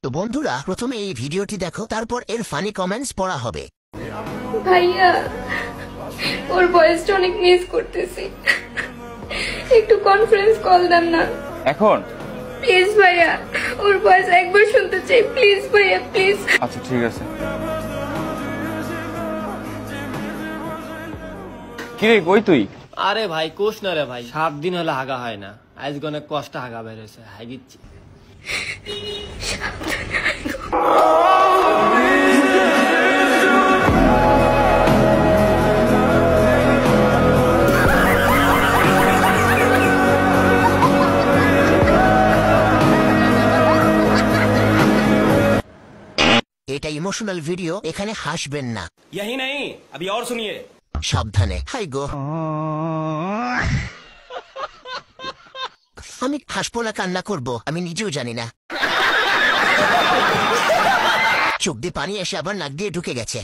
তো বন্ধুরা, প্রথমে এই ভিডিওটি দেখো, তারপর এর ফানি কমেন্টস পড়া হবে। ভাইয়া, ওর ভয়েসটা অনেক মিস করতেছি, একটু কনফারেন্স কল দেন না এখন। প্লিজ ভাইয়া, ওর ভয়েস একবার শুনতে চাই, প্লিজ ভাইয়া প্লিজ। আচ্ছা ঠিক আছে। কিরে কই তুই? আরে ভাই কোষ না রে ভাই, 7 দিন হলে হাগা হয় না, আজকে অনেক কষ্ট হাগা বের হয়েছে, হাই দিচ্ছি। এটা ইমোশনাল ভিডিও, এখানে হাসবেন না। यही नहीं, अभी और सुनिए। সাবধানে। হাই গো, আমি হাসবো না কান্না করবো আমি নিজেও জানি না। চোখ দিয়ে পানি এসে আবার নাক দিয়ে ঢুকে গেছে।